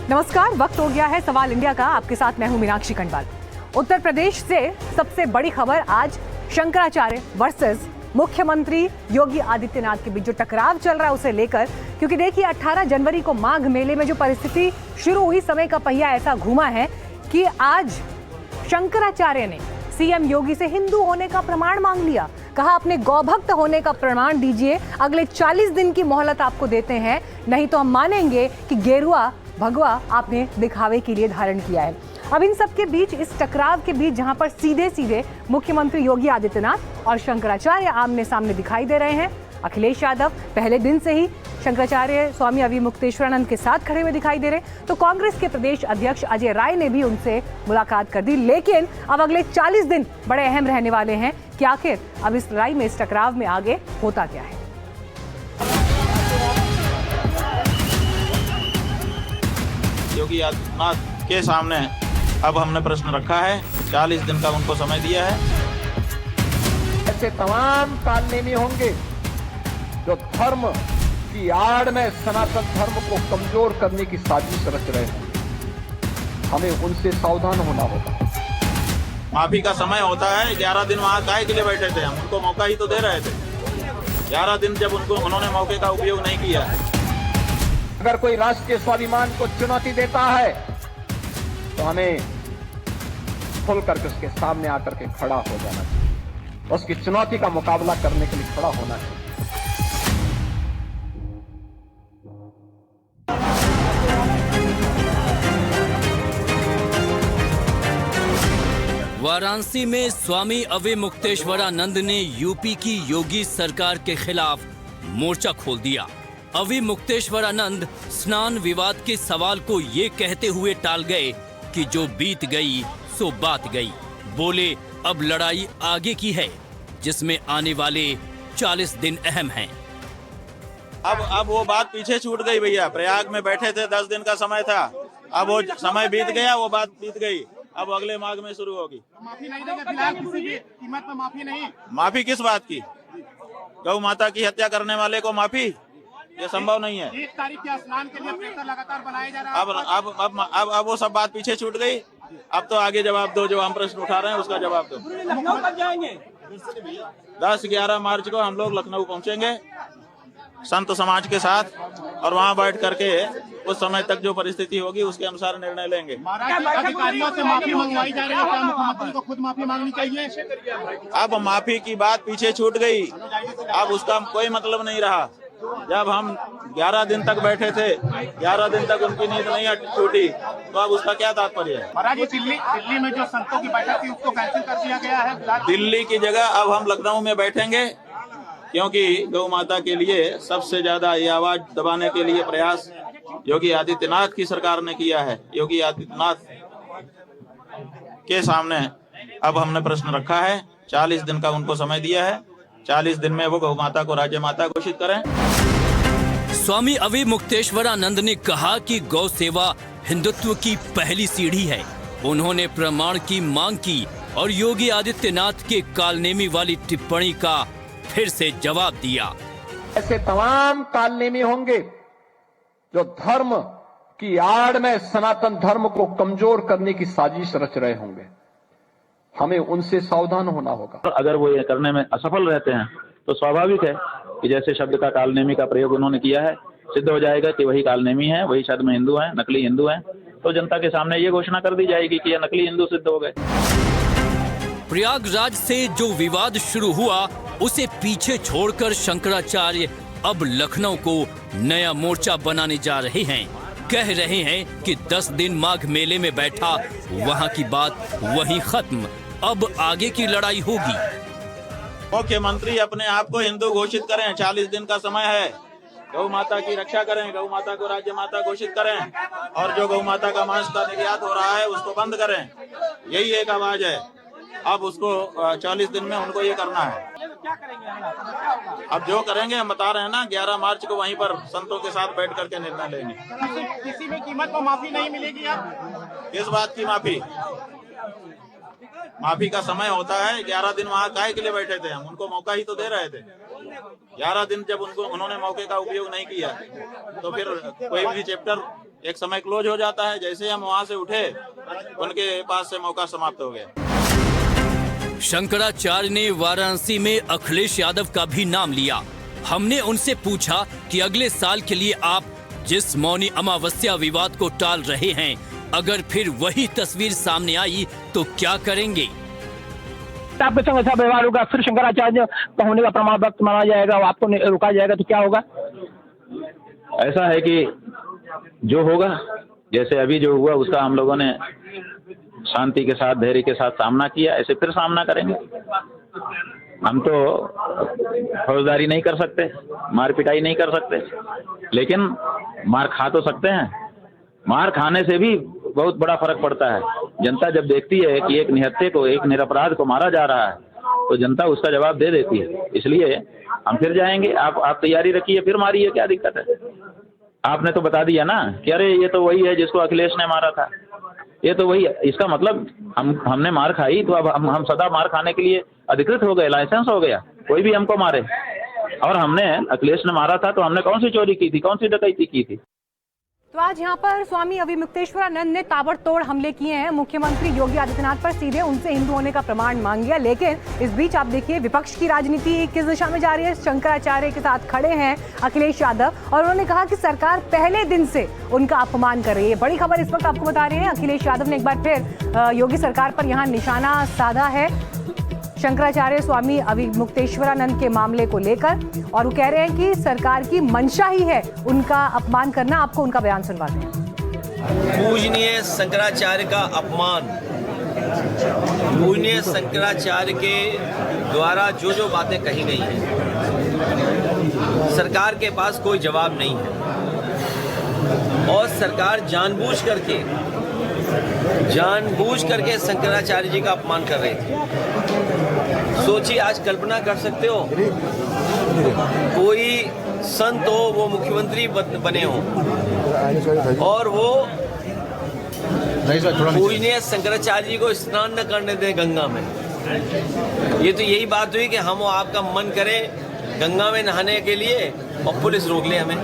नमस्कार, वक्त हो गया है सवाल इंडिया का। आपके साथ मैं हूं मीनाक्षी खंडवाल। उत्तर प्रदेश से सबसे बड़ी खबर आज शंकराचार्य वर्सेस मुख्यमंत्री योगी आदित्यनाथ के बीच जो टकराव चल रहा है उसे लेकर, क्योंकि देखिए 18 जनवरी को माघ मेले में जो परिस्थिति शुरू हुई, समय का पहिया ऐसा घूमा है कि आज शंकराचार्य ने सीएम योगी से हिंदू होने का प्रमाण मांग लिया। कहा अपने गौभक्त होने का प्रमाण दीजिए, अगले 40 दिन की मोहलत आपको देते हैं, नहीं तो हम मानेंगे कि गेरुआ भगवा आपने दिखावे के लिए धारण किया है। अब इन सब के बीच, इस टकराव के बीच, जहां पर सीधे सीधे मुख्यमंत्री योगी आदित्यनाथ और शंकराचार्य आमने सामने दिखाई दे रहे हैं। अखिलेश यादव पहले दिन से ही शंकराचार्य स्वामी अविमुक्तेश्वरानंद के साथ खड़े हुए दिखाई दे रहे, तो कांग्रेस के प्रदेश अध्यक्ष अजय राय ने भी उनसे मुलाकात कर दी। लेकिन अब अगले 40 दिन बड़े अहम रहने वाले हैं कि आखिर अब इस लड़ाई में, इस टकराव में आगे होता क्या है। योगी आदित्यनाथ के सामने अब हमने प्रश्न रखा है, 40 दिन का उनको समय दिया है। ऐसे तमाम कानूनी होंगे जो धर्म की आड़ में सनातन धर्म को कमजोर करने की साजिश रच रहे हैं। हमें उनसे सावधान होना होगा। माफी का समय होता है। 11 दिन वहाँ काहे के लिए बैठे थे? हम उनको मौका ही तो दे रहे थे। 11 दिन जब उन्होंने मौके का उपयोग नहीं किया। अगर कोई राष्ट्रीय स्वाभिमान को चुनौती देता है तो हमें खुल करके उसके सामने आकर के खड़ा हो जाना चाहिए, उसकी चुनौती का मुकाबला करने के लिए खड़ा होना चाहिए। वाराणसी में स्वामी अविमुक्तेश्वरानंद ने यूपी की योगी सरकार के खिलाफ मोर्चा खोल दिया। अविमुक्तेश्वरानंद स्नान विवाद के सवाल को ये कहते हुए टाल गए कि जो बीत गई सो बात गई। बोले अब लड़ाई आगे की है, जिसमें आने वाले 40 दिन अहम हैं। अब वो बात पीछे छूट गई भैया। प्रयाग में बैठे थे, 10 दिन का समय था। अब वो समय बीत गया, वो बात बीत गई। अब अगले माघ में शुरू होगी। माफी नहीं देंगे फिलहाल, किसी भी कीमत पर माफी नहीं। माफी किस बात की? गौ माता की हत्या करने वाले को माफी? ये संभव नहीं है। 1 तारीख के स्नान के लिए प्रेशर लगातार बनाया जा रहा है। अब वो सब बात पीछे छूट गई। अब तो आगे जवाब दो, जो हम प्रश्न उठा रहे हैं उसका जवाब दो। लखनऊ कब जाएंगे? 10-11 मार्च को हम लोग लखनऊ पहुंचेंगे संत समाज के साथ, और वहां बैठ करके उस समय तक जो परिस्थिति होगी उसके अनुसार निर्णय लेंगे। अधिकारियों से माफी मंगवाई जा रही है, क्या मुख्यमंत्री को खुद माफी मांगनी चाहिए? अब माफी की बात पीछे छूट गई, अब उसका कोई मतलब नहीं रहा। जब हम 11 दिन तक बैठे थे, 11 दिन तक उनकी नींद नहीं छूटी, तो अब उसका क्या तात्पर्य है? महाराज दिल्ली में जो संतों की बैठक थी उसको कैंसिल कर दिया गया है। दिल्ली की जगह अब हम लखनऊ में बैठेंगे, क्योंकि गौ माता के लिए सबसे ज्यादा ये आवाज दबाने के लिए प्रयास योगी आदित्यनाथ की सरकार ने किया है। योगी आदित्यनाथ के सामने अब हमने प्रश्न रखा है, 40 दिन का उनको समय दिया है। 40 दिन में वो गौ माता को राज्य माता घोषित करें। स्वामी अविमुक्तेश्वरानंद ने कहा कि गौ सेवा हिंदुत्व की पहली सीढ़ी है। उन्होंने प्रमाण की मांग की और योगी आदित्यनाथ के कालनेमी वाली टिप्पणी का फिर से जवाब दिया। ऐसे तमाम कानूनी होंगे जो धर्म की आड़ में सनातन धर्म को कमजोर करने की साजिश रच रहे होंगे। हमें उनसे सावधान होना होगा। अगर वो ये करने में असफल रहते हैं तो स्वाभाविक है कि जैसे शब्द का कालनेमी का प्रयोग उन्होंने किया है, सिद्ध हो जाएगा कि वही कालनेमी है, वही शब्द में हिंदू है, नकली हिंदू है, तो जनता के सामने ये घोषणा कर दी जाएगी कि ये नकली हिंदू सिद्ध हो गए। प्रयागराज से जो विवाद शुरू हुआ उसे पीछे छोड़कर शंकराचार्य अब लखनऊ को नया मोर्चा बनाने जा रहे हैं। कह रहे हैं कि 10 दिन माघ मेले में बैठा, वहां की बात वहीं खत्म, अब आगे की लड़ाई होगी। मुख्यमंत्री अपने आप को हिंदू घोषित करें, 40 दिन का समय है। गौ माता की रक्षा करें, गौ माता को राज्य माता घोषित करें, और जो गौ माता का मांस का निर्यात हो रहा है उसको बंद करें। यही एक आवाज है। अब उसको 40 दिन में उनको ये करना है। अब जो करेंगे हम बता रहे हैं ना, 11 मार्च को वहीं पर संतों के साथ बैठ करके निर्णय लेंगे। किसी भी कीमत पर माफी नहीं मिलेगी। अब किस बात की माफी? माफी का समय होता है। 11 दिन वहाँ काहे के लिए बैठे थे? हम उनको मौका ही तो दे रहे थे। 11 दिन जब उन्होंने मौके का उपयोग नहीं किया तो फिर कोई भी चैप्टर एक समय क्लोज हो जाता है। जैसे हम वहां से उठे उनके पास से मौका समाप्त हो गया। शंकराचार्य ने वाराणसी में अखिलेश यादव का भी नाम लिया। हमने उनसे पूछा कि अगले साल के लिए आप जिस मौनी अमावस्या विवाद को टाल रहे हैं, अगर फिर वही तस्वीर सामने आई तो क्या करेंगे? आपके संग ऐसा व्यवहार होगा, फिर शंकराचार्य का होने का प्रमाण वक्त माना जाएगा, आपको रुका जाएगा, तो क्या होगा? ऐसा है कि जो होगा, जैसे अभी जो हुआ उसका हम लोगों ने शांति के साथ, धैर्य के साथ सामना किया, ऐसे फिर सामना करेंगे। हम तो फौजदारी नहीं कर सकते, मार पिटाई नहीं कर सकते, लेकिन मार खा तो सकते हैं। मार खाने से भी बहुत बड़ा फर्क पड़ता है। जनता जब देखती है कि एक निहत्थे को, एक निरपराध को मारा जा रहा है, तो जनता उसका जवाब दे देती है। इसलिए हम फिर जाएंगे। आप तैयारी रखिए, फिर मारिए, क्या दिक्कत है? आपने तो बता दिया ना कि अरे ये तो वही है जिसको अखिलेश ने मारा था, ये तो वही है। इसका मतलब हमने मार खाई तो अब हम सदा मार खाने के लिए अधिकृत हो गए, लाइसेंस हो गया, कोई भी हमको मारे। और हमने अखिलेश ने मारा था तो हमने कौन सी चोरी की थी, कौन सी डकैती की थी? तो आज यहाँ पर स्वामी अविमुक्तेश्वरानंद ने ताबड़तोड़ हमले किए हैं मुख्यमंत्री योगी आदित्यनाथ पर, सीधे उनसे हिंदू होने का प्रमाण मांग लिया। लेकिन इस बीच आप देखिए विपक्ष की राजनीति किस दिशा में जा रही है। शंकराचार्य के साथ खड़े हैं अखिलेश यादव और उन्होंने कहा कि सरकार पहले दिन से उनका अपमान कर रही है। बड़ी खबर इस वक्त आपको बता रहे हैं, अखिलेश यादव ने एक बार फिर योगी सरकार पर यहाँ निशाना साधा है शंकराचार्य स्वामी अविमुक्तेश्वरानंद के मामले को लेकर, और वो कह रहे हैं कि सरकार की मंशा ही है उनका अपमान करना। आपको उनका बयान सुनवाते हैं। पूजनीय शंकराचार्य का अपमान, पूजनीय शंकराचार्य के द्वारा जो जो बातें कही गई हैं, सरकार के पास कोई जवाब नहीं है और सरकार जानबूझ करके शंकराचार्य जी का अपमान कर रही थी। सोचिए, आज कल्पना कर सकते हो कोई संत हो, वो मुख्यमंत्री बने हो और वो पूजनीय शंकराचार्य जी को स्नान न करने दें गंगा में। ये तो यही बात हुई कि हम आपका मन करे गंगा में नहाने के लिए और पुलिस रोक ले हमें।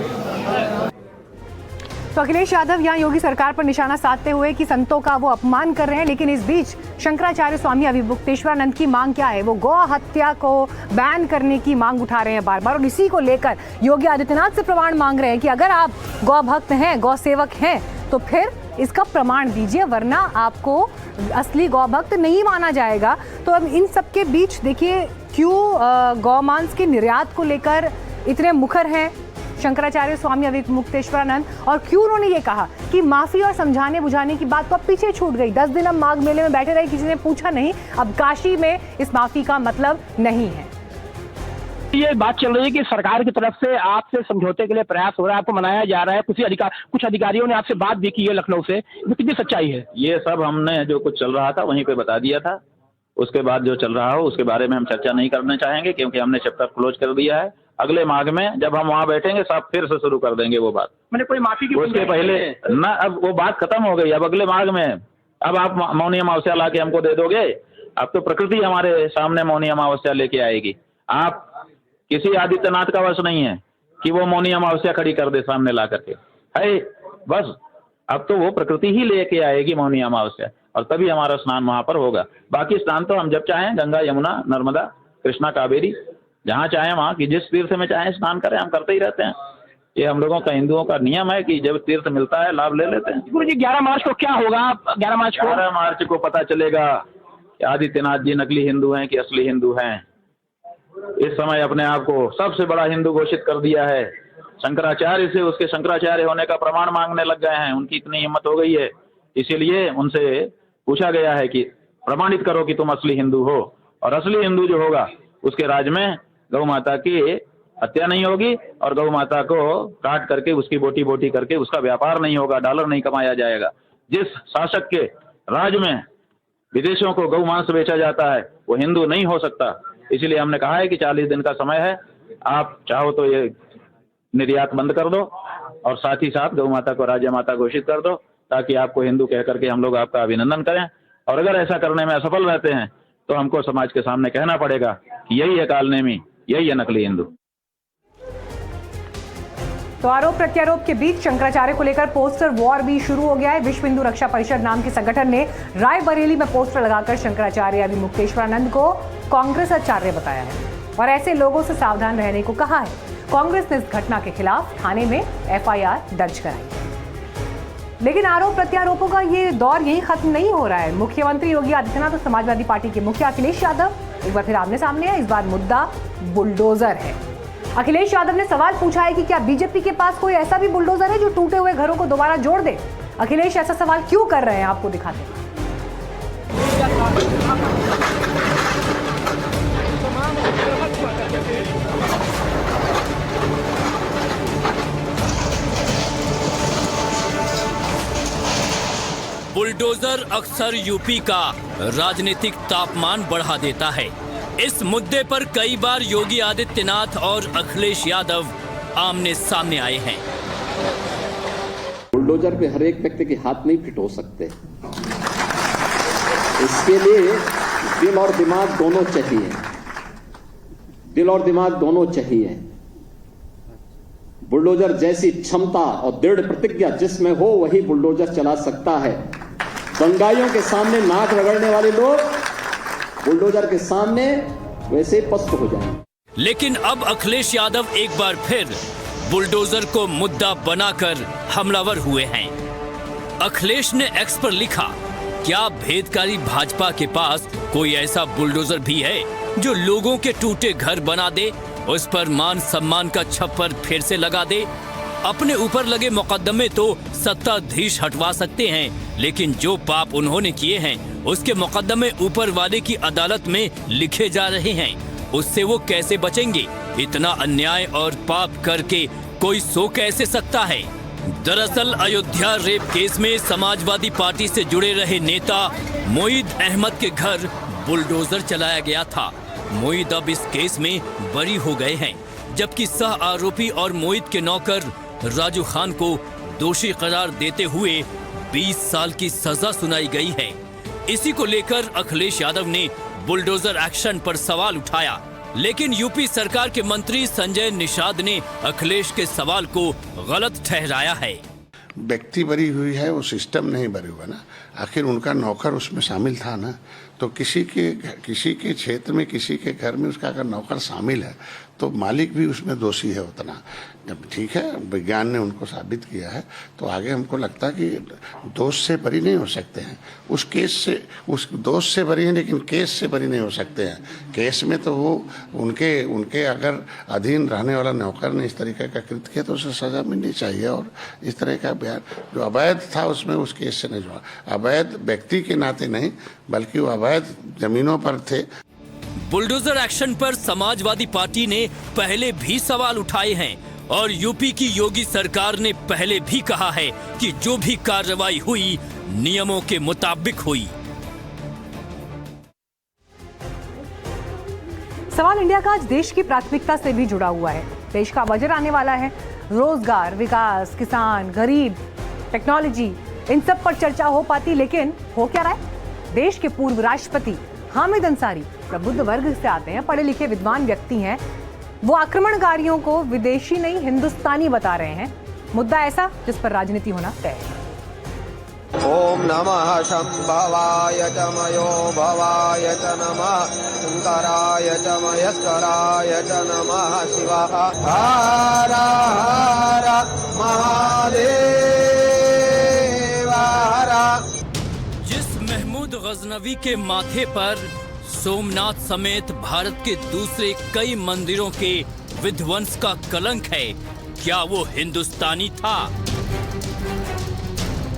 तो अखिलेश यादव यहाँ योगी सरकार पर निशाना साधते हुए कि संतों का वो अपमान कर रहे हैं। लेकिन इस बीच शंकराचार्य स्वामी अविमुक्तेश्वरानंद की मांग क्या है? वो गौ हत्या को बैन करने की मांग उठा रहे हैं बार बार, और इसी को लेकर योगी आदित्यनाथ से प्रमाण मांग रहे हैं कि अगर आप गौ भक्त हैं, गौ सेवक हैं, तो फिर इसका प्रमाण दीजिए, वरना आपको असली गौ भक्त नहीं माना जाएगा। तो अब इन सब के बीच देखिए क्यों गौमांस के निर्यात को लेकर इतने मुखर हैं शंकराचार्य स्वामी अविमुक्तेश्वरानंद, और क्यों उन्होंने ये कहा कि माफी और समझाने बुझाने की बात तो अब पीछे छूट गई। 10 दिन हम माघ मेले में बैठे रहे, किसी ने पूछा नहीं। अब काशी में इस माफी का मतलब नहीं है। ये बात चल रही है कि सरकार की तरफ से आपसे समझौते के लिए प्रयास हो रहा है, आपको मनाया जा रहा है। कुछ अधिकारियों ने आपसे बात भी की है लखनऊ से, वो कितनी सच्चाई है? ये सब हमने जो कुछ चल रहा था वहीं पे बता दिया था। उसके बाद जो चल रहा हो उसके बारे में हम चर्चा नहीं करना चाहेंगे, क्योंकि हमने चैप्टर क्लोज कर दिया है। अगले माघ में जब हम वहाँ बैठेंगे सब फिर से शुरू कर देंगे वो बात। मैंने कोई माफी की उसके पहले ना, अब वो बात खत्म हो गई। अब अगले माघ में अब आप मौनी अमावस्या ला के हमको दे दोगे? अब तो प्रकृति हमारे सामने मौनी अमावस्या लेके आएगी। आप किसी आदित्यनाथ का वश नहीं है कि वो मौनी अमावस्या खड़ी कर दे सामने ला करके, है बस। अब तो वो प्रकृति ही लेके आएगी मौनी अमावस्या, और तभी हमारा स्नान वहां पर होगा। बाकी स्नान तो हम जब चाहें गंगा, यमुना, नर्मदा, कृष्णा, कावेरी, जहाँ चाहें वहाँ की जिस तीर्थ में चाहें स्नान करें, हम करते ही रहते हैं। ये हम लोगों का, हिंदुओं का नियम है कि जब तीर्थ मिलता है लाभ ले लेते हैं। गुरु जी 11 मार्च को क्या होगा? 11 मार्च को पता चलेगा कि आदित्यनाथ जी नकली हिंदू हैं कि असली हिंदू हैं। इस समय अपने आप को सबसे बड़ा हिंदू घोषित कर दिया है। शंकराचार्य से उसके शंकराचार्य होने का प्रमाण मांगने लग गए हैं। उनकी इतनी हिम्मत हो गई है, इसीलिए उनसे पूछा गया है कि प्रमाणित करो कि तुम असली हिंदू हो। और असली हिंदू जो होगा उसके राज में गौ माता की हत्या नहीं होगी और गौ माता को काट करके उसकी बोटी बोटी करके उसका व्यापार नहीं होगा, डॉलर नहीं कमाया जाएगा। जिस शासक के राज में विदेशों को गौ मांस बेचा जाता है वो हिंदू नहीं हो सकता। इसलिए हमने कहा है कि 40 दिन का समय है, आप चाहो तो ये निर्यात बंद कर दो और साथ ही साथ गौ माता को राज्य माता घोषित कर दो, ताकि आपको हिंदू कह करके हम लोग आपका अभिनंदन करें। और अगर ऐसा करने में असफल रहते हैं तो हमको समाज के सामने कहना पड़ेगा कि यही है कालनेमी, यही है नकली हिंदू। तो आरोप प्रत्यारोप के बीच शंकराचार्य को लेकर पोस्टर वॉर भी शुरू हो गया है। विश्व हिंदू रक्षा परिषद नाम के संगठन ने रायबरेली में पोस्टर लगाकर शंकराचार्य अभी मुक्तेश्वरानंद को कांग्रेस आचार्य बताया है और ऐसे लोगों से सावधान रहने को कहा है। कांग्रेस ने इस घटना के खिलाफ थाने में एफआईआर दर्ज कराई। लेकिन आरोप प्रत्यारोपों का ये दौर यही खत्म नहीं हो रहा है। मुख्यमंत्री योगी आदित्यनाथ और समाजवादी पार्टी के मुखिया अखिलेश यादव एक बार फिर आमने सामने है। इस बार मुद्दा बुलडोजर है। अखिलेश यादव ने सवाल पूछा है कि क्या बीजेपी के पास कोई ऐसा भी बुलडोजर है जो टूटे हुए घरों को दोबारा जोड़ दे। अखिलेश ऐसा सवाल क्यों कर रहे हैं, आपको दिखाते हैं। बुलडोजर अक्सर यूपी का राजनीतिक तापमान बढ़ा देता है। इस मुद्दे पर कई बार योगी आदित्यनाथ और अखिलेश यादव आमने सामने आए हैं। बुलडोजर पे हर एक व्यक्ति के हाथ नहीं फिट हो सकते। इसके लिए दिल और दिमाग दोनों चाहिए। दिल और दिमाग दोनों चाहिए। बुलडोजर जैसी क्षमता और दृढ़ प्रतिज्ञा जिसमें हो वही बुलडोजर चला सकता है। दंगाइयों के सामने नाक रगड़ने वाले लोग बुलडोजर के सामने वैसे ही पस्त हो जाएंगे। लेकिन अब अखिलेश यादव एक बार फिर बुलडोजर को मुद्दा बनाकर हमलावर हुए हैं। अखिलेश ने एक्स पर लिखा, क्या भेदकारी भाजपा के पास कोई ऐसा बुलडोजर भी है जो लोगों के टूटे घर बना दे, उस पर मान सम्मान का छप्पर फिर से लगा दे। अपने ऊपर लगे मुकदमे तो सत्ताधीश हटवा सकते हैं, लेकिन जो पाप उन्होंने किए हैं उसके मुकदमे ऊपर वाले की अदालत में लिखे जा रहे हैं। उससे वो कैसे बचेंगे? इतना अन्याय और पाप करके कोई सो कैसे सकता है? दरअसल अयोध्या रेप केस में समाजवादी पार्टी से जुड़े रहे नेता मोईद अहमद के घर बुलडोजर चलाया गया था। मोईद अब इस केस में बरी हो गए हैं, जबकि सह आरोपी और मोईद के नौकर राजू खान को दोषी करार देते हुए 20 साल की सजा सुनाई गई है। इसी को लेकर अखिलेश यादव ने बुलडोजर एक्शन पर सवाल उठाया, लेकिन यूपी सरकार के मंत्री संजय निषाद ने अखिलेश के सवाल को गलत ठहराया है। व्यक्ति बरी हुई है, वो सिस्टम नहीं बरी हुआ ना। आखिर उनका नौकर उसमें शामिल था ना, तो किसी के क्षेत्र में किसी के घर में उसका अगर नौकर शामिल है तो मालिक भी उसमें दोषी है उतना। जब ठीक है, विज्ञान ने उनको साबित किया है, तो आगे हमको लगता है कि दोष से बरी नहीं हो सकते हैं। उस केस से, उस दोष से बरी है, लेकिन केस से बरी नहीं हो सकते हैं। केस में तो वो उनके अगर अधीन रहने वाला नौकर ने इस तरीके का कृत्य किया तो उसे सजा मिलनी चाहिए। और इस तरह का बयान जो अवैध था उसमें उस केस से नहीं जुड़ा। अवैध व्यक्ति के नाते नहीं, बल्कि वो अवैध जमीनों पर थे। बुलडोजर एक्शन पर समाजवादी पार्टी ने पहले भी सवाल उठाए हैं और यूपी की योगी सरकार ने पहले भी कहा है कि जो भी कार्रवाई हुई नियमों के मुताबिक हुई। सवाल इंडिया का आज देश की प्राथमिकता से भी जुड़ा हुआ है। देश का बजट आने वाला है। रोजगार, विकास, किसान, गरीब, टेक्नोलॉजी, इन सब पर चर्चा हो पाती, लेकिन हो क्या रहा है? देश के पूर्व राष्ट्रपति हामिद अंसारी प्रबुद्ध वर्ग से आते हैं, पढ़े लिखे विद्वान व्यक्ति हैं। वो आक्रमणकारियों को विदेशी नहीं हिंदुस्तानी बता रहे हैं। मुद्दा ऐसा जिस पर राजनीति होना तय है। ओम नमः शंभवाय च मयो भवाय च नमः शंकराय च महेश्वराय च नमः शिवाय हर हर महादेव। जिस महमूद गजनवी के माथे पर सोमनाथ समेत भारत के दूसरे कई मंदिरों के विध्वंस का कलंक है, क्या वो हिंदुस्तानी था?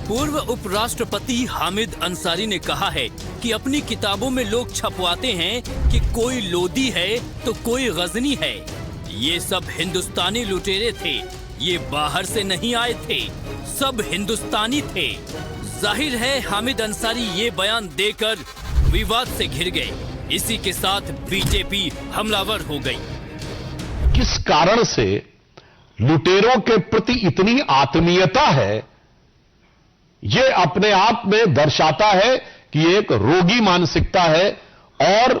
पूर्व उपराष्ट्रपति हामिद अंसारी ने कहा है कि अपनी किताबों में लोग छपवाते हैं कि कोई लोदी है तो कोई गजनी है। ये सब हिंदुस्तानी लुटेरे थे, ये बाहर से नहीं आए थे, सब हिंदुस्तानी थे। जाहिर है हामिद अंसारी ये बयान देकर विवाद से घिर गए। इसी के साथ बीजेपी हमलावर हो गई। किस कारण से लुटेरों के प्रति इतनी आत्मीयता है, यह अपने आप में दर्शाता है कि एक रोगी मानसिकता है। और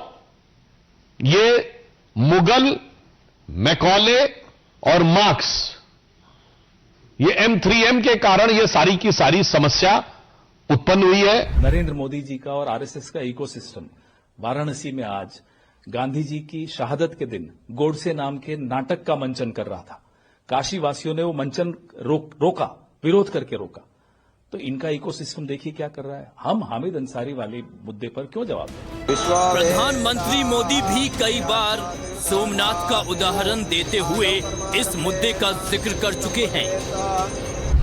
ये मुगल, मैकॉले और मार्क्स ये M3M के कारण ये सारी की सारी समस्या उत्पन्न हुई है। नरेंद्र मोदी जी का और आरएसएस का इकोसिस्टम वाराणसी में आज गांधी जी की शहादत के दिन गोडसे नाम के नाटक का मंचन कर रहा था। काशी वासियों ने वो मंचन रोका, विरोध करके रोका। तो इनका इकोसिस्टम देखिए क्या कर रहा है। हम हामिद अंसारी वाले मुद्दे पर क्यों जवाब दें? प्रधानमंत्री मोदी भी कई बार सोमनाथ का उदाहरण देते हुए इस मुद्दे का जिक्र कर चुके हैं।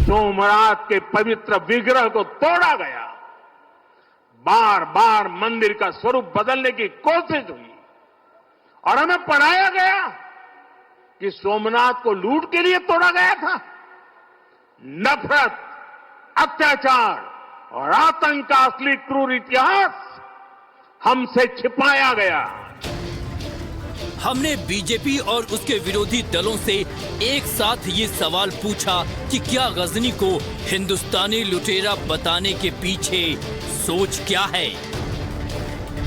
सोमनाथ के पवित्र विग्रह को तोड़ा गया, बार बार मंदिर का स्वरूप बदलने की कोशिश हुई और हमें पढ़ाया गया कि सोमनाथ को लूट के लिए तोड़ा गया था। नफरत, अत्याचार और आतंक का असली क्रूर इतिहास हमसे छिपाया गया। हमने बीजेपी और उसके विरोधी दलों से एक साथ ये सवाल पूछा कि क्या गजनी को हिंदुस्तानी लुटेरा बताने के पीछे सोच क्या है।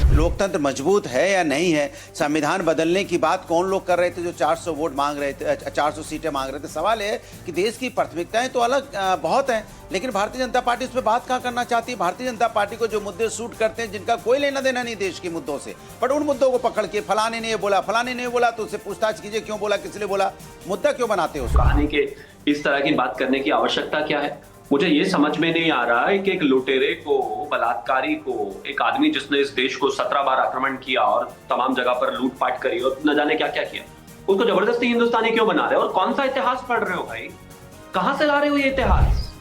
लोकतंत्र मजबूत है या नहीं है? संविधान बदलने की बात कौन लोग कर रहे थे जो 400 वोट मांग रहे थे, 400 सीटें मांग रहे थे? सवाल है कि देश की प्राथमिकताएं तो अलग बहुत हैं, लेकिन भारतीय जनता पार्टी उस पर बात कहाँ करना चाहती है? भारतीय जनता पार्टी को जो मुद्दे सूट करते हैं, जिनका कोई लेना देना नहीं देश के मुद्दों से, पर उन मुद्दों को पकड़ के फलाने ने ये बोला, फलाने ने बोला, तो उससे पूछताछ कीजिए क्यों बोला, किस लिए बोला, मुद्दा क्यों बनाते हो? कहानी के इस तरह की बात करने की आवश्यकता क्या है? मुझे ये समझ में नहीं आ रहा है कि एक लुटेरे को, बलात्कारी को, एक आदमी जिसने इस देश को 17 बार आक्रमण किया और तमाम जगह पर लूटपाट करी और न जाने क्या क्या किया, उसको जबरदस्ती हिंदुस्तानी क्यों बना रहे हो? और कौन सा इतिहास पढ़ रहे हो भाई? कहां से ला रहे हो ये इतिहास?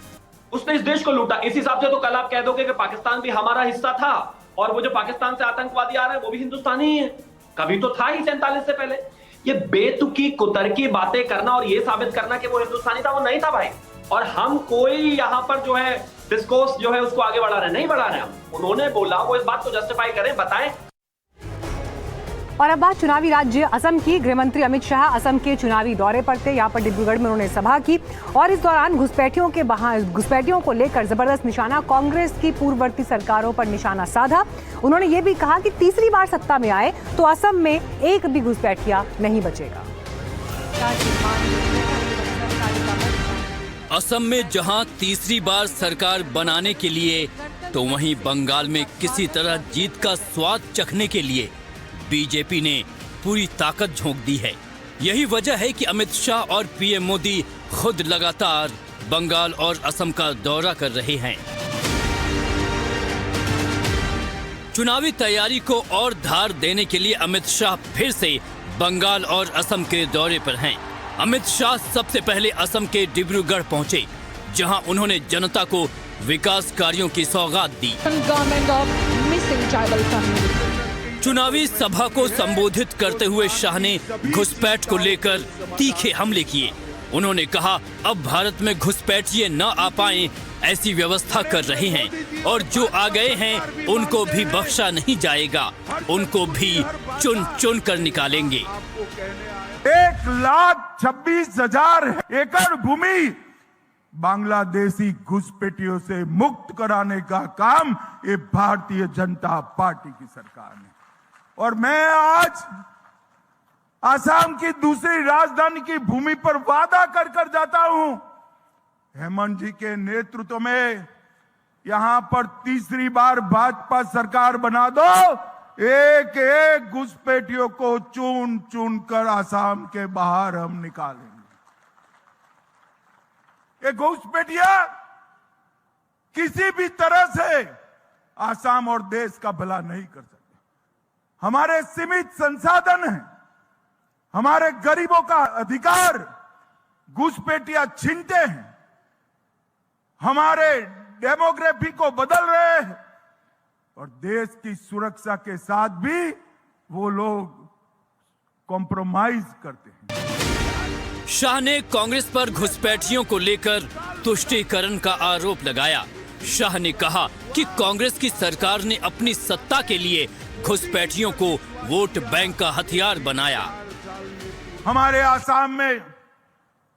उसने इस देश को लूटा। इस हिसाब से तो कल आप कह दोगे कि पाकिस्तान भी हमारा हिस्सा था और वो जो पाकिस्तान से आतंकवादी आ रहे हैं वो भी हिंदुस्तानी ही है। कभी तो था ही 47 से पहले। ये बेतुकी कुतर्की बातें करना और ये साबित करना कि वो हिंदुस्तानी था, वो नहीं था भाई। और हम कोई यहां पर जो है डिस्कोर्स जो है उसको आगे बढ़ा रहे हैं, नहीं बढ़ा रहे हम। उन्होंने बोला, वो इस बात को जस्टिफाई करें, बताएं। और अब बात चुनावी राज्य असम की। गृह मंत्री अमित शाह असम के चुनावी दौरे पर थे। यहाँ पर डिब्रूगढ़ में उन्होंने सभा की और इस दौरान घुसपैठियों को लेकर जबरदस्त निशाना कांग्रेस की पूर्ववर्ती सरकारों पर निशाना साधा। उन्होंने ये भी कहा कि तीसरी बार सत्ता में आए तो असम में एक भी घुसपैठिया नहीं बचेगा। असम में जहां तीसरी बार सरकार बनाने के लिए तो वहीं बंगाल में किसी तरह जीत का स्वाद चखने के लिए बीजेपी ने पूरी ताकत झोंक दी है। यही वजह है कि अमित शाह और पीएम मोदी खुद लगातार बंगाल और असम का दौरा कर रहे हैं। चुनावी तैयारी को और धार देने के लिए अमित शाह फिर से बंगाल और असम के दौरे पर हैं। अमित शाह सबसे पहले असम के डिब्रूगढ़ पहुंचे, जहां उन्होंने जनता को विकास कार्यों की सौगात दी। चुनावी सभा को संबोधित करते हुए शाह ने घुसपैठ को लेकर तीखे हमले किए। उन्होंने कहा, अब भारत में घुसपैठिए न आ पाएं ऐसी व्यवस्था कर रहे हैं और जो आ गए हैं उनको भी बख्शा नहीं जाएगा, उनको भी चुन चुन कर निकालेंगे। 1,26,000 एकड़ भूमि बांग्लादेशी घुसपैठियों से मुक्त कराने का काम ये भारतीय जनता पार्टी की सरकार ने। और मैं आज आसाम की दूसरी राजधानी की भूमि पर वादा कर कर जाता हूं, हेमंत जी के नेतृत्व में यहां पर तीसरी बार भाजपा सरकार बना दो, एक एक घुसपैठियों को चुन चुन कर आसाम के बाहर हम निकालेंगे। ये घुसपैठिया किसी भी तरह से आसाम और देश का भला नहीं कर सकते। हमारे सीमित संसाधन हैं, हमारे गरीबों का अधिकार घुसपैठिया छीनते हैं, हमारे डेमोग्राफी को बदल रहे हैं और देश की सुरक्षा के साथ भी वो लोग कॉम्प्रोमाइज करते हैं। शाह ने कांग्रेस पर घुसपैठियों को लेकर तुष्टीकरण का आरोप लगाया। शाह ने कहा कि कांग्रेस की सरकार ने अपनी सत्ता के लिए घुसपैठियों को वोट बैंक का हथियार बनाया। हमारे आसाम में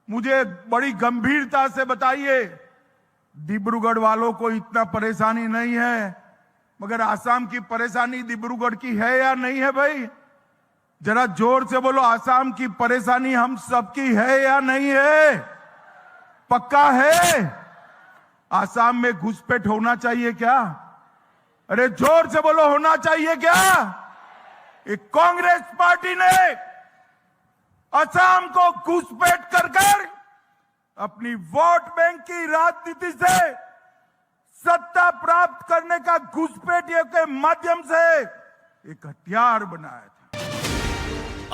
मुझे बड़ी गंभीरता से बताइए, डिब्रूगढ़ वालों को इतना परेशानी नहीं है, मगर आसाम की परेशानी डिब्रूगढ़ की है या नहीं है? भाई जरा जोर से बोलो, आसाम की परेशानी हम सबकी है या नहीं है? पक्का है? आसाम में घुसपैठ होना चाहिए क्या? अरे जोर से बोलो, होना चाहिए क्या? एक कांग्रेस पार्टी ने असम को घुसपैठ कर अपनी वोट बैंक की राजनीति से सत्ता प्राप्त करने का घुसपैठियों के माध्यम से एक हथियार बनाया था।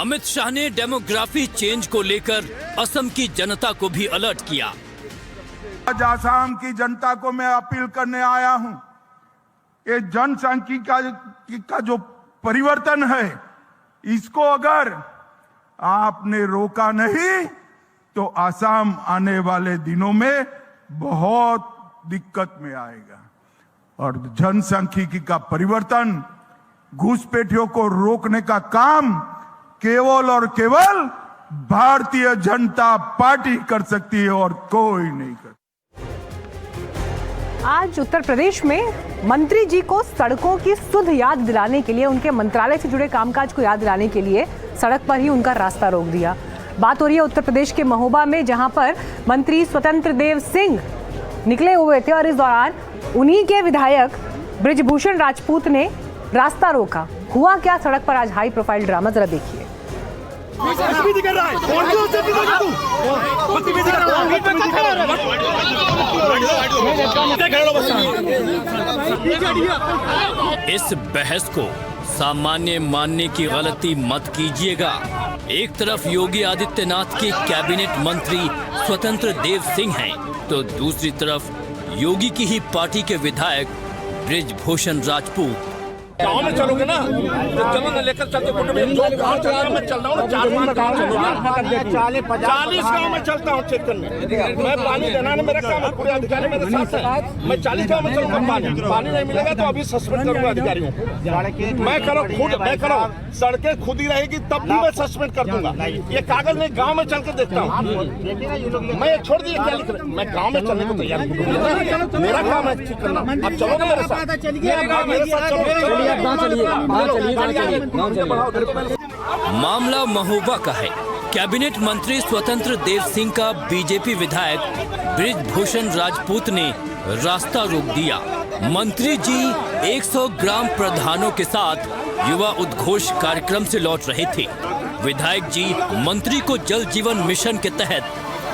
अमित शाह ने डेमोग्राफी चेंज को लेकर असम की जनता को भी अलर्ट किया। आज आसाम की जनता को मैं अपील करने आया हूं, ये जनसांख्यिकी का जो परिवर्तन है, इसको अगर आपने रोका नहीं तो आसाम आने वाले दिनों में बहुत दिक्कत में आएगा। और जनसांख्यिकी का परिवर्तन, घुसपैठियों को रोकने का काम केवल और केवल भारतीय जनता पार्टी कर सकती है और कोई नहीं कर। आज उत्तर प्रदेश में मंत्री जी को सड़कों की सुध याद दिलाने के लिए, उनके मंत्रालय से जुड़े कामकाज को याद दिलाने के लिए सड़क पर ही उनका रास्ता रोक दिया। बात हो रही है उत्तर प्रदेश के महोबा में, जहां पर मंत्री स्वतंत्र देव सिंह निकले हुए थे और इस दौरान उन्हीं के विधायक बृजभूषण राजपूत ने रास्ता रोका। हुआ क्या सड़क पर आज हाई प्रोफाइल ड्रामा, जरा देखिए। इस बहस को सामान्य मानने की गलती मत कीजिएगा। एक तरफ योगी आदित्यनाथ के कैबिनेट मंत्री स्वतंत्र देव सिंह हैं, तो दूसरी तरफ योगी की ही पार्टी के विधायक बृजभूषण राजपूत। गाँव में चलोगे ना, तो चलो ना, लेकर चलते फोटो में। जो गाँव चल रहा मैं चल रहा हूँ, 40 गाँव में चलता हूँ चेक करने। मैं पानी देना मेरा काम है, पूरे अधिकारी मेरे साथ है। मैं 40 गाँव में चलूंगा, पानी नहीं मिलेगा तो अभी सस्पेंड करूंगा अधिकारियों को। मैं करो सड़कें खुद ही रहेगी तब भी मैं सस्पेंड कर दूंगा। ये कागज नहीं, गाँव में चल कर देखता हूँ। मैं छोड़ दिए, क्या लिख रहे? मैं गाँव में चलने को तैयार हूँ, मेरा काम है ठीक करना। अब चलोगे मेरे साथ? मामला महोबा का है। कैबिनेट मंत्री स्वतंत्र देव सिंह का बीजेपी विधायक बृजभूषण राजपूत ने रास्ता रोक दिया। मंत्री जी 100 ग्राम प्रधानों के साथ युवा उद्घोष कार्यक्रम से लौट रहे थे। विधायक जी मंत्री को जल जीवन मिशन के तहत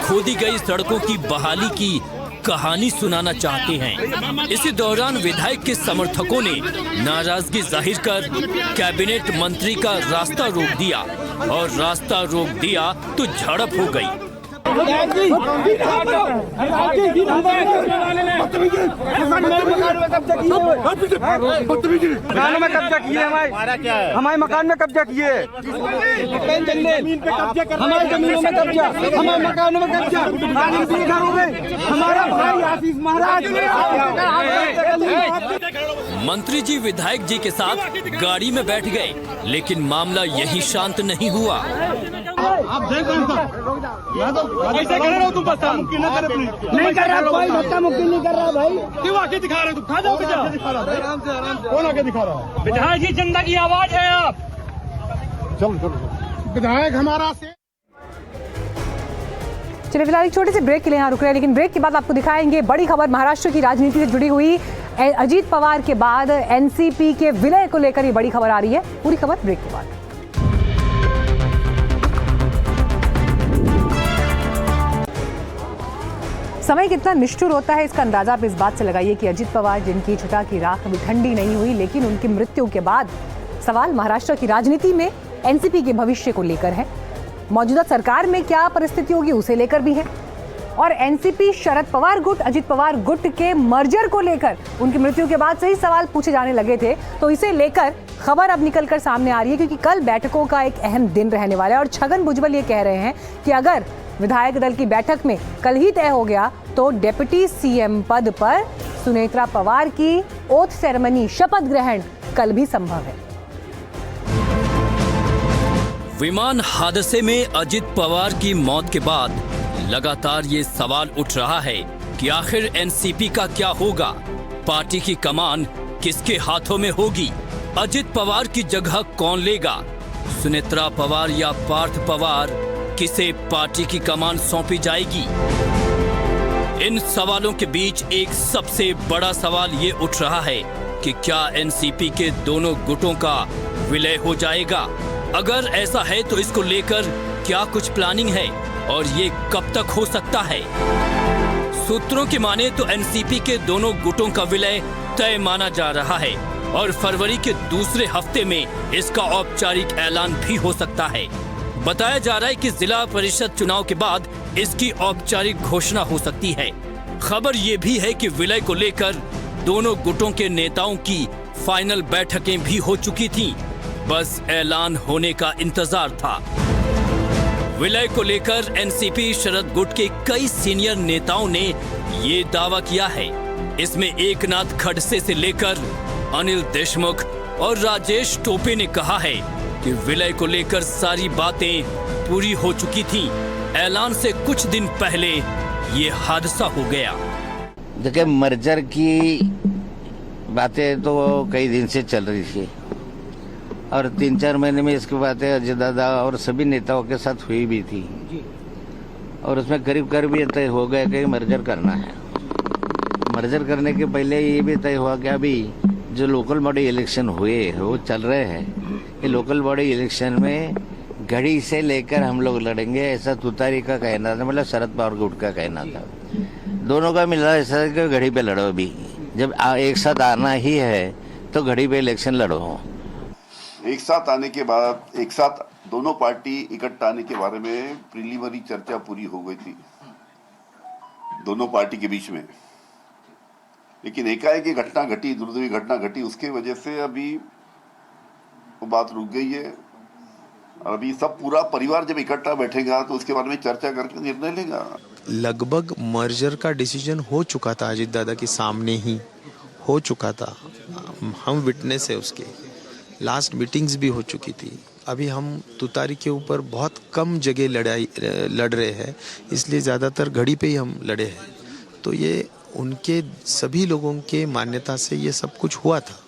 खोदी गई सड़कों की बहाली की कहानी सुनाना चाहते हैं। इसी दौरान विधायक के समर्थकों ने नाराजगी जाहिर कर कैबिनेट मंत्री का रास्ता रोक दिया और रास्ता रोक दिया तो झड़प हो गई। मकान में कब्जा किए, हमारे मकान में कब्जा किए, हमारे जमीनों में कब्जा, हमारे मकानों में कब्जा, हमारा भाई आशीष महाराज। मंत्री जी विधायक जी के साथ गाड़ी में बैठ गए, लेकिन मामला यही शांत नहीं हुआ। आप देख रहे हो ऐसे कर रहे हो तुम, बता मुक्ति न करे, नहीं कर रहा कोई, बता मुक्ति नहीं कर रहा भाई। क्यों आके दिखा रहे हो? तुम खा जाओ, दिखा रहा है आराम से। कौन आके दिखा रहा है? विधायक जी जनता की आवाज है आप। चलो विधायक हमारा से। चलिए फिलहाल एक छोटे से ब्रेक के लिए यहाँ रुक रहे हैं, लेकिन ब्रेक के बाद आपको दिखाएंगे बड़ी खबर महाराष्ट्र की राजनीति से जुड़ी हुई। अजीत पवार के बाद एनसीपी के विलय को लेकर ये बड़ी खबर आ रही है। पूरी खबर ब्रेक के बाद। समय कितना निष्ठुर होता है, इसका अंदाजा आप इस बात से लगाइए कि अजीत पवार, जिनकी चिता की राख अभी ठंडी नहीं हुई, लेकिन उनकी मृत्यु के बाद सवाल महाराष्ट्र की राजनीति में एनसीपी के भविष्य को लेकर है। मौजूदा सरकार में क्या परिस्थिति होगी उसे लेकर भी है, और एनसीपी शरद पवार गुट, अजीत पवार गुट के मर्जर को लेकर उनकी मृत्यु के बाद से ही सवाल पूछे जाने लगे थे। तो इसे लेकर खबर अब निकलकर सामने आ रही है, क्योंकि कल बैठकों का एक अहम दिन रहने वाला है और छगन भुजबल ये कह रहे हैं कि अगर विधायक दल की बैठक में कल ही तय हो गया तो डिप्टी सीएम पद पर सुनेत्रा पवार की ओथ सेरेमनी, शपथ ग्रहण कल भी संभव है। विमान हादसे में अजित पवार की मौत के बाद लगातार ये सवाल उठ रहा है कि आखिर एनसीपी का क्या होगा, पार्टी की कमान किसके हाथों में होगी, अजित पवार की जगह कौन लेगा, सुनेत्रा पवार या पार्थ पवार, किसे पार्टी की कमान सौंपी जाएगी। इन सवालों के बीच एक सबसे बड़ा सवाल ये उठ रहा है कि क्या एनसीपी के दोनों गुटों का विलय हो जाएगा? अगर ऐसा है तो इसको लेकर क्या कुछ प्लानिंग है और ये कब तक हो सकता है? सूत्रों की माने तो एनसीपी के दोनों गुटों का विलय तय माना जा रहा है और फरवरी के दूसरे हफ्ते में इसका औपचारिक ऐलान भी हो सकता है। बताया जा रहा है कि जिला परिषद चुनाव के बाद इसकी औपचारिक घोषणा हो सकती है। खबर ये भी है कि विलय को लेकर दोनों गुटों के नेताओं की फाइनल बैठकें भी हो चुकी थीं, बस ऐलान होने का इंतजार था। विलय को लेकर एनसीपी शरद गुट के कई सीनियर नेताओं ने ये दावा किया है। इसमें एकनाथ खड़से से लेकर अनिल देशमुख और राजेश टोपे ने कहा है कि विलय को लेकर सारी बातें पूरी हो चुकी थीं। ऐलान से कुछ दिन पहले ये हादसा हो गया। देखिए, मर्जर की बातें तो कई दिन से चल रही थी और 3-4 महीने में इसकी बातें अजय दादा और सभी नेताओं के साथ हुई भी थी और उसमें करीब ये तय हो गया कि मर्जर करना है। मर्जर करने के पहले ये भी तय हुआ कि अभी जो लोकल बॉडी इलेक्शन हुए वो चल रहे हैं, ये लोकल बॉडी इलेक्शन में घड़ी से लेकर हम लोग लड़ेंगे, ऐसा तुतारी का कहना था, मतलब शरद पवार गुट का कहना था। दोनों का मिला ऐसा कि घड़ी पे लड़ो। अभी जब एक साथ आना ही है तो घड़ी पे इलेक्शन लड़ो। एक साथ आने के बाद, एक साथ दोनों पार्टी इकट्ठा आने के बारे में प्रीलिमिनरी चर्चा पूरी हो गई थी दोनों पार्टी के बीच में, लेकिन एकाएक घटना घटी, दुर्दैवी घटना घटी, उसके वजह से अभी वो बात रुक गई है। और अभी सब पूरा परिवार जब इकट्ठा बैठेगा तो उसके बारे में चर्चा करके निर्णय लेगा। लगभग मर्जर का डिसीजन हो चुका था, अजित दादा के सामने ही हो चुका था। हम विटनेस है उसके, लास्ट मीटिंग्स भी हो चुकी थी। अभी हम तुतारी के ऊपर बहुत कम जगह लड़ रहे हैं, इसलिए ज़्यादातर घड़ी पे ही हम लड़े हैं। तो ये उनके सभी लोगों के मान्यता से ये सब कुछ हुआ था।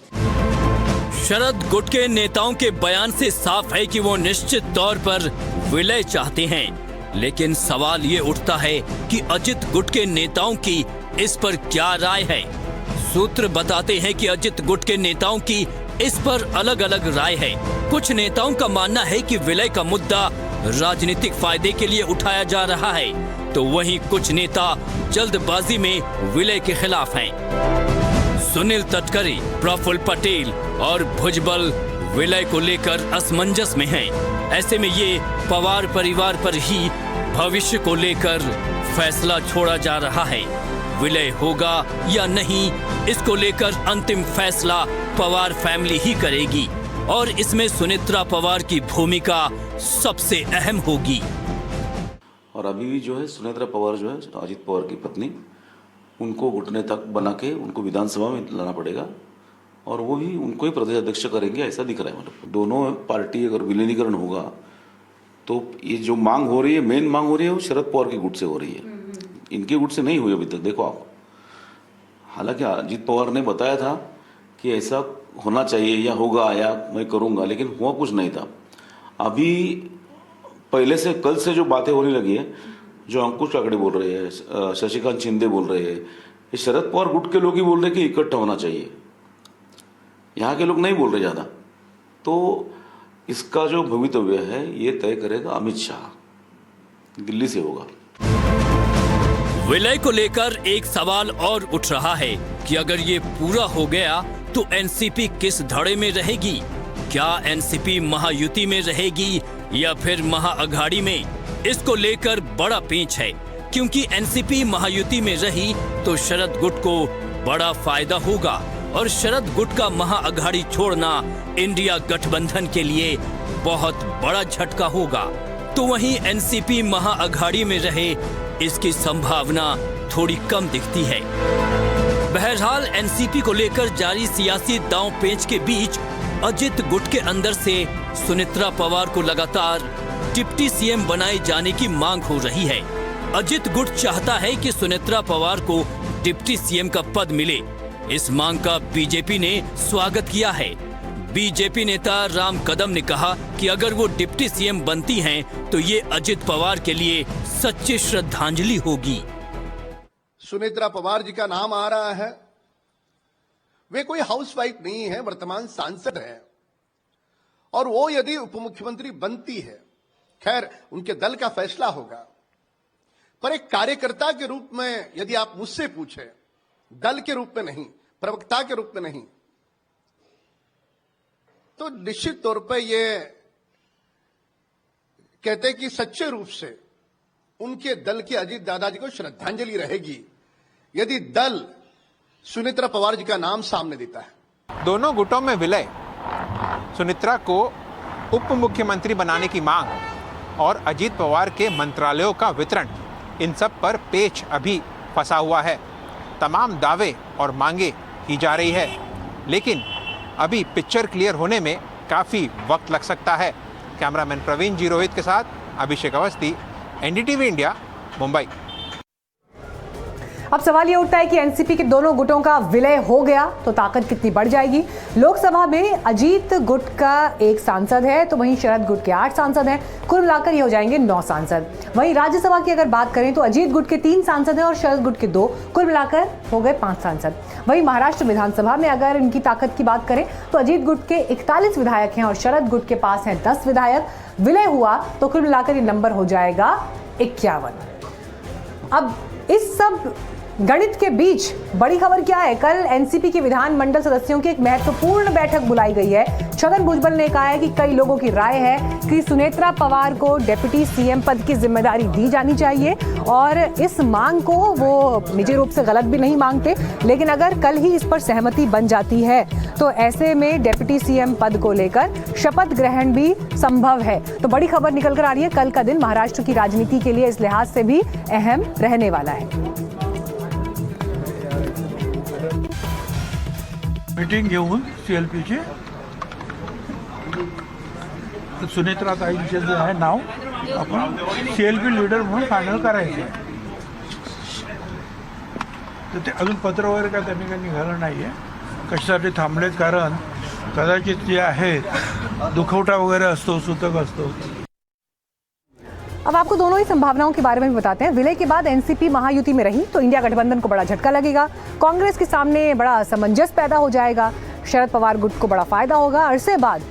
शरद गुट के नेताओं के बयान से साफ है कि वो निश्चित तौर पर विलय चाहते हैं, लेकिन सवाल ये उठता है कि अजित गुट के नेताओं की इस पर क्या राय है। सूत्र बताते हैं कि अजित गुट के नेताओं की इस पर अलग अलग राय है। कुछ नेताओं का मानना है कि विलय का मुद्दा राजनीतिक फायदे के लिए उठाया जा रहा है, तो वहीं कुछ नेता जल्दबाजी में विलय के खिलाफ हैं। सुनील तटकरे, प्रफुल्ल पटेल और भुजबल विलय को लेकर असमंजस में हैं। ऐसे में ये पवार परिवार पर ही भविष्य को लेकर फैसला छोड़ा जा रहा है। विलय होगा या नहीं, इसको लेकर अंतिम फैसला पवार फैमिली ही करेगी और इसमें सुनेत्रा पवार की भूमिका सबसे अहम होगी। और अभी भी जो है सुनेत्रा पवार जो है अजित पवार की पत्नी, उनको घुटने तक बना के उनको विधानसभा में लाना पड़ेगा और वो भी उनको ही प्रदेश अध्यक्ष करेंगे, ऐसा दिख रहा है। मतलब दोनों पार्टी अगर विलीनीकरण होगा तो ये जो मांग हो रही है, मेन मांग हो रही है वो शरद पवार की गुट से हो रही है, इनके गुट से नहीं हुई अभी तक। देखो आप, हालांकि अजित पवार ने बताया था कि ऐसा होना चाहिए या होगा या मैं करूंगा, लेकिन हुआ कुछ नहीं था। अभी पहले से, कल से जो बातें होने लगी है, जो अंकुश काकड़े बोल रहे हैं, शशिकांत शिंदे बोल रहे हैं, ये शरद पवार गुट के लोग ही बोल रहे हैं कि इकट्ठा होना चाहिए। यहाँ के लोग नहीं बोल रहे ज्यादा। तो इसका जो भवितव्य है ये तय करेगा अमित शाह, दिल्ली से होगा। विलय को लेकर एक सवाल और उठ रहा है कि अगर ये पूरा हो गया तो एनसीपी किस धड़े में रहेगी? क्या एनसीपी महायुति में रहेगी या फिर महाअघाड़ी में? इसको लेकर बड़ा पेंच है, क्योंकि एनसीपी महायुति में रही तो शरद गुट को बड़ा फायदा होगा और शरद गुट का महाअघाड़ी छोड़ना इंडिया गठबंधन के लिए बहुत बड़ा झटका होगा। तो वहीं एनसीपी महाअघाड़ी में रहे, इसकी संभावना थोड़ी कम दिखती है। बहरहाल एनसीपी को लेकर जारी सियासी दांव पेंच के बीच अजित गुट के अंदर से सुनेत्रा पवार को लगातार डिप्टी सीएम बनाए जाने की मांग हो रही है। अजित गुट चाहता है कि सुनेत्रा पवार को डिप्टी सीएम का पद मिले। इस मांग का बीजेपी ने स्वागत किया है। बीजेपी नेता राम कदम ने कहा कि अगर वो डिप्टी सीएम बनती हैं तो ये अजित पवार के लिए सच्ची श्रद्धांजलि होगी। सुनेत्रा पवार जी का नाम आ रहा है। वे कोई हाउसवाइफ नहीं है, वर्तमान सांसद है, और वो यदि उप मुख्यमंत्री बनती है, खैर उनके दल का फैसला होगा, पर एक कार्यकर्ता के रूप में यदि आप मुझसे पूछे, दल के रूप में नहीं, प्रवक्ता के रूप में नहीं, तो निश्चित तौर पर ये कहते हैं कि सच्चे रूप से उनके दल के अजीत दादाजी को श्रद्धांजलि रहेगी यदि दल सुनेत्रा पवार जी का नाम सामने देता है। दोनों गुटों में विलय, सुनेत्रा को उप मुख्यमंत्री बनाने की मांग और अजीत पवार के मंत्रालयों का वितरण, इन सब पर पेच अभी फंसा हुआ है। तमाम दावे और मांगे की जा रही है, लेकिन अभी पिक्चर क्लियर होने में काफ़ी वक्त लग सकता है। कैमरामैन प्रवीण जी रोहित के साथ अभिषेक अवस्थी, एनडीटीवी इंडिया, मुंबई। अब सवाल ये उठता है कि एनसीपी के दोनों गुटों का विलय हो गया तो ताकत कितनी बढ़ जाएगी। लोकसभा में अजीत गुट का 1 सांसद है तो वहीं शरद गुट के 8 सांसद हैं। कुल मिलाकर ये हो जाएंगे 9 सांसद। वहीं राज्यसभा की अगर बात करें तो अजीत गुट के 3 सांसद हैं और शरद गुट के 2, कुल मिलाकर हो गए 5 सांसद। वहीं महाराष्ट्र विधानसभा में अगर इनकी ताकत की बात करें तो अजीत गुट के 41 विधायक हैं और शरद गुट के पास हैं 10 विधायक। विलय हुआ तो कुल मिलाकर ये नंबर हो जाएगा 51। अब इस सब गणित के बीच बड़ी खबर क्या है? कल एनसीपी के विधानमंडल सदस्यों की एक महत्वपूर्ण बैठक बुलाई गई है। छगन भुजबल ने कहा है कि कई लोगों की राय है कि सुनेत्रा पवार को डिप्टी सीएम पद की जिम्मेदारी दी जानी चाहिए और इस मांग को वो निजी रूप से गलत भी नहीं मांगते, लेकिन अगर कल ही इस पर सहमति बन जाती है तो ऐसे में डिप्टी सीएम पद को लेकर शपथ ग्रहण भी संभव है। तो बड़ी खबर निकल कर आ रही है। कल का दिन महाराष्ट्र की राजनीति के लिए इस लिहाज से भी अहम रहने वाला है। मीटिंग घेऊन सीएलपीची सुनेत्रा ताईंचे जे आहे नाव आपण सीएलपी लीडर म्हणून फायनल करायचं. तर ते अजून पत्र वगैरे काय त्यांनी काही निघालं नाहीये. कशासाठी थांबलेत? कारण कदाचित जे आहेत दुखवटा वगैरे असतो, सूतक असतो. अब आपको दोनों ही संभावनाओं के बारे में भी बताते हैं। विलय के बाद एनसीपी महायुति में रही तो इंडिया गठबंधन को बड़ा झटका लगेगा, कांग्रेस के सामने बड़ा असमंजस पैदा हो जाएगा, शरद पवार गुट को बड़ा फायदा होगा। अरसे बाद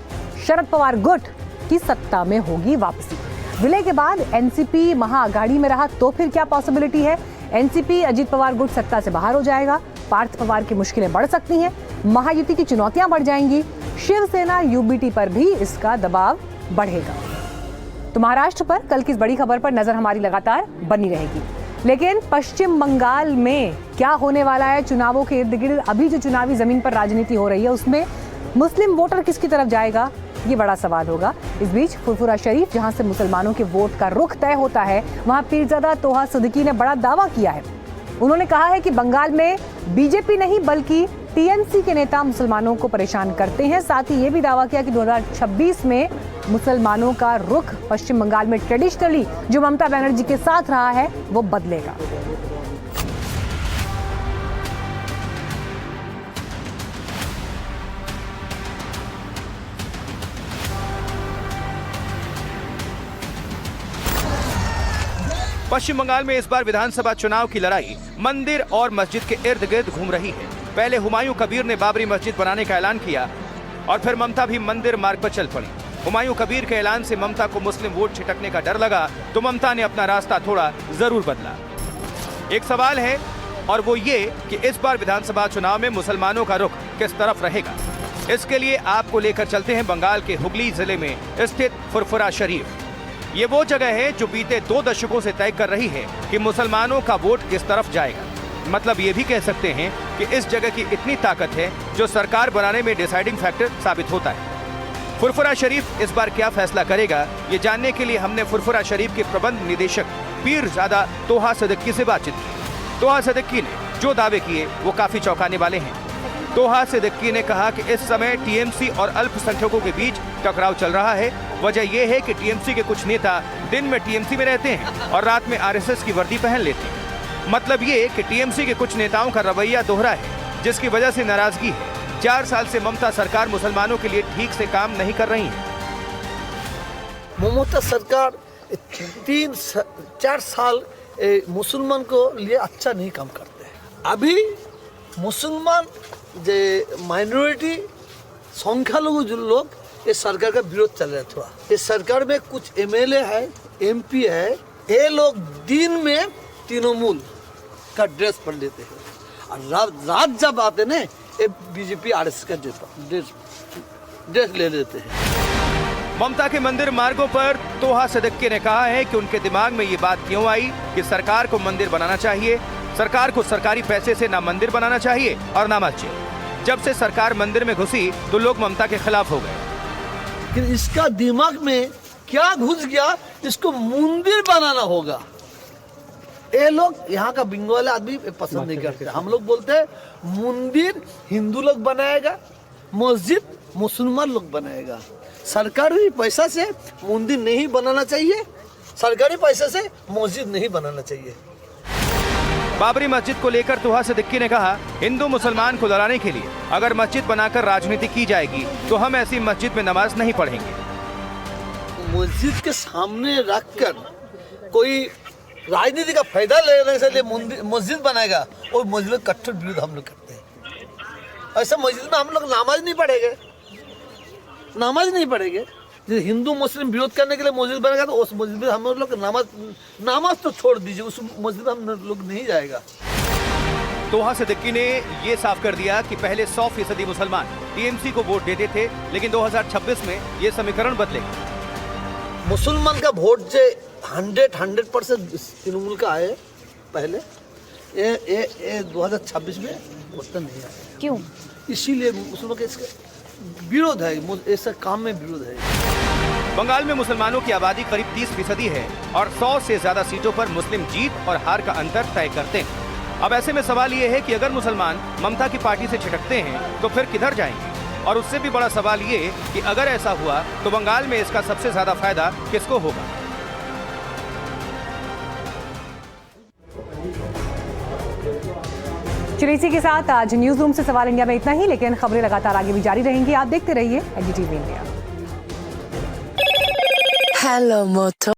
शरद पवार गुट की सत्ता में होगी वापसी। विलय के बाद एनसीपी महाअघाड़ी में रहा तो फिर क्या पॉसिबिलिटी है? एनसीपी अजीत पवार गुट सत्ता से बाहर हो जाएगा, पार्थ पवार की मुश्किलें बढ़ सकती हैं, महायुति की चुनौतियां बढ़ जाएंगी, शिवसेना यूबीटी पर भी इसका दबाव बढ़ेगा। तो महाराष्ट्र पर कल की इस बड़ी खबर पर नजर हमारी लगातार बनी रहेगी। लेकिन पश्चिम बंगाल में क्या होने वाला है? चुनावों के इर्द गिर्द अभी जो चुनावी जमीन पर राजनीति हो रही है उसमें मुस्लिम वोटर किसकी तरफ जाएगा, ये बड़ा सवाल होगा। इस बीच फुरफुरा शरीफ, जहां से मुसलमानों के वोट का रुख तय होता है, वहां पीरजादा तोहा सिद्दीकी ने बड़ा दावा किया है। उन्होंने कहा है कि बंगाल में बीजेपी नहीं बल्कि टीएमसी के नेता मुसलमानों को परेशान करते हैं। साथ ही ये भी दावा किया कि 2026 में मुसलमानों का रुख पश्चिम बंगाल में ट्रेडिशनली जो ममता बनर्जी के साथ रहा है वो बदलेगा। पश्चिम बंगाल में इस बार विधानसभा चुनाव की लड़ाई मंदिर और मस्जिद के इर्द गिर्द घूम रही है। पहले हुमायूं कबीर ने बाबरी मस्जिद बनाने का ऐलान किया और फिर ममता भी मंदिर मार्ग पर चल पड़ी। हुमायूं कबीर के ऐलान से ममता को मुस्लिम वोट छिटकने का डर लगा तो ममता ने अपना रास्ता थोड़ा जरूर बदला। एक सवाल है और वो ये कि इस बार विधानसभा चुनाव में मुसलमानों का रुख किस तरफ रहेगा। इसके लिए आपको लेकर चलते हैं बंगाल के हुगली जिले में स्थित फुरफुरा शरीफ। ये वो जगह है जो बीते 2 दशकों से तय कर रही है कि मुसलमानों का वोट किस तरफ जाएगा। मतलब ये भी कह सकते हैं कि इस जगह की इतनी ताकत है जो सरकार बनाने में डिसाइडिंग फैक्टर साबित होता है। फुरफुरा शरीफ इस बार क्या फैसला करेगा, ये जानने के लिए हमने फुरफुरा शरीफ के प्रबंध निदेशक पीरजादा तोहा सिद्दीकी से बातचीत की। तोहा सिद्दीकी ने जो दावे किए वो काफी चौंकाने वाले हैं। तोहा सिद्दीकी ने कहा कि इस समय टीएमसी और अल्पसंख्यकों के बीच टकराव चल रहा है। वजह यह है कि टीएमसी के कुछ नेता दिन में टीएमसी में रहते हैं और रात में आरएसएस की वर्दी पहन लेते हैं। मतलब ये कि टीएमसी के कुछ नेताओं का रवैया दोहरा है, जिसकी वजह से नाराजगी है। 4 साल से ममता सरकार मुसलमानों के लिए ठीक से काम नहीं कर रही है। ममता सरकार 3-4 साल मुसलमान को लिए अच्छा नहीं काम करती। अभी मुसलमान जे माइनॉरिटी संख्यालघु जो लोग ये सरकार का विरोध चल रहा था। इस सरकार में कुछ एमएलए है, एमपी है, ये लोग दिन में तृणमूल का ड्रेस पहन लेते हैं और रात जब आते ना ये बीजेपी आरएसएस का ड्रेस ले लेते हैं। ममता के मंदिर मार्गों पर तोहा सिद्दीकी ने कहा है कि उनके दिमाग में ये बात क्यों आई कि सरकार को मंदिर बनाना चाहिए। सरकार को सरकारी पैसे से ना मंदिर बनाना चाहिए और ना मस्जिद। जब से सरकार मंदिर में घुसी तो लोग ममता के खिलाफ हो गए। लेकिन इसका दिमाग में क्या घुस गया, इसको मंदिर बनाना होगा। ये लोग यहाँ का बंगाली आदमी पसंद नहीं करते। हम लोग बोलते हैं मंदिर हिंदू लोग बनाएगा, मस्जिद मुसलमान लोग बनाएगा। सरकारी पैसा से मंदिर नहीं बनाना चाहिए, सरकारी पैसा से मस्जिद नहीं बनाना चाहिए। बाबरी मस्जिद को लेकर तोहा सिद्दीकी ने कहा, हिंदू मुसलमान को लड़ाने के लिए अगर मस्जिद बनाकर राजनीति की जाएगी तो हम ऐसी मस्जिद में नमाज नहीं पढ़ेंगे। मस्जिद के सामने रखकर कोई राजनीति का फायदा लेने से लिए मस्जिद बनाएगा और मस्जिद में कट्टर विरोध हम लोग करते हैं। ऐसा मस्जिद में हम लोग नमाज नहीं पढ़ेंगे, नमाज नहीं पढ़ेंगे। हिंदू मुस्लिम विरोध करने के लिए मस्जिद बनेगा तो उस मस्जिद में हम लोग नमाज तो छोड़ दीजिए, उस मस्जिद में हम लोग नहीं जाएगा। तोहा सिद्दीकी ने ये साफ कर दिया कि पहले 100% मुसलमान टीएमसी को वोट देते थे, लेकिन 2026 में ये समीकरण बदलेगा। मुसलमान का वोट जो 100% तृणमूल का आए पहले, ये 2026 में उतना नहीं आया। क्यों? इसीलिए मुसलमान का इसका विरोध है, ऐसा काम में विरोध है। बंगाल में मुसलमानों की आबादी करीब 30% है और 100 से ज्यादा सीटों पर मुस्लिम जीत और हार का अंतर तय करते हैं। अब ऐसे में सवाल ये है कि अगर मुसलमान ममता की पार्टी से छिटकते हैं तो फिर किधर जाएंगे? और उससे भी बड़ा सवाल ये कि अगर ऐसा हुआ तो बंगाल में इसका सबसे ज्यादा फायदा किसको होगा? चलिए इसी के साथ आज न्यूज रूम से सवाल इंडिया में इतना ही, लेकिन खबरें लगातार आगे भी जारी रहेंगी। आप देखते रहिए एनडीटीवी इंडिया। हेलो मोटो।